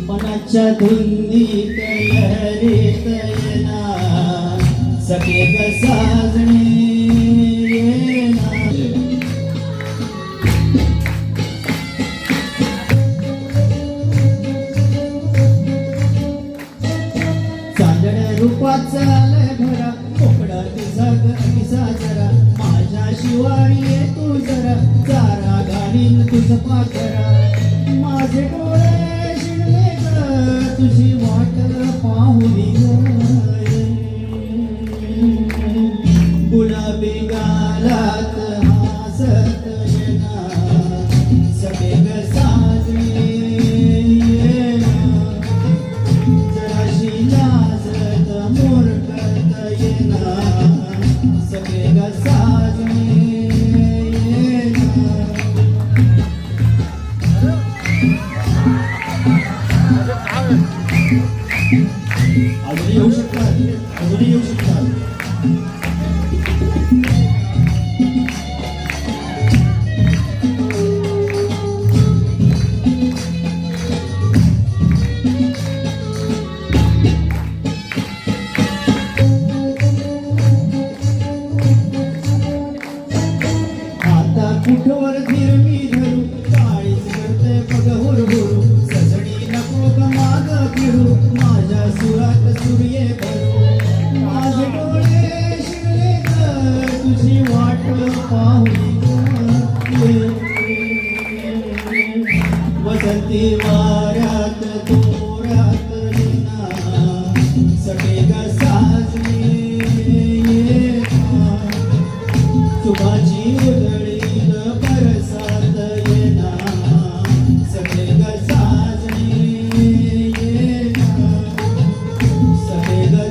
मनाच्या धुंदीत लहरीत येना सखे ग साजणे येना चांदण्या रूपाचा आलाय भरा कोकडा तिचा गणिसा जरा माझ्या शिवारी ये तू जरा चारा घालीन तुझ पाखरा माझे डोळे शिणले ग तुझी वाट पाहुली गुलाबी गालात हासत येना सगळे ग साजणे येना जराशी लाजत मोरकत येना सगळे ग साजणे येना अजूनही येऊ शकतात अजूनही येऊ शकतात कुठवर धीर मी धरू काळीच करते बघ हुरहुरू सजणी नको ग माग फिरू माझ्या सुरात सूर्य भरू माझे डोळे शिरले ग तुझी वाट पाहुली वसंती वाऱ्यात दोऱ्यात येना सगळे ग साजणे येना सुभाची उधळी बरसात येना सगळे ग साजणे येना सगळे ग